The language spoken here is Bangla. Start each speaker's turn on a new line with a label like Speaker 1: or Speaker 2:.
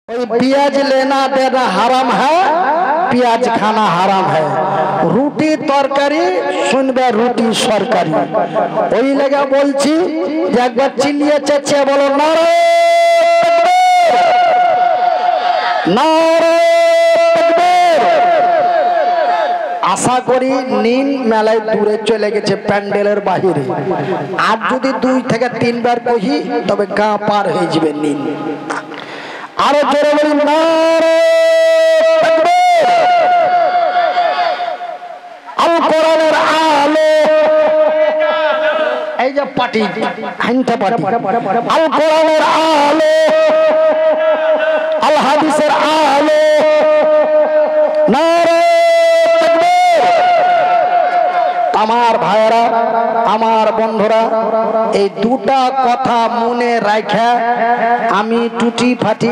Speaker 1: प्याज लेना देना हराम है, प्याज खाना हराम है। रूटी तरकारी सुनबे रूटी सरकारी ওই লাগা বলছি যে একবার চিল্লিয়ে চেঁচিয়ে বলো নারে নারে। আশা করি নীল মেলায় দূরে চলে গেছে প্যান্ডেলের বাহিরে। আর যদি 2 থেকে 3 বার কহি তবে গা পার হয়ে যাবে নীল। আরো জোরে বলি নারে। আল কোরআনের আলো, এই যে পার্টি হাইনটা পার্টি, আল কোরআনের আলো, আল হাদিসের আলো, নারে। আমার ভাইরা, আমার বন্ধুরা, এই দুটা কথা মনে রাখা আমি টুটি ফাটি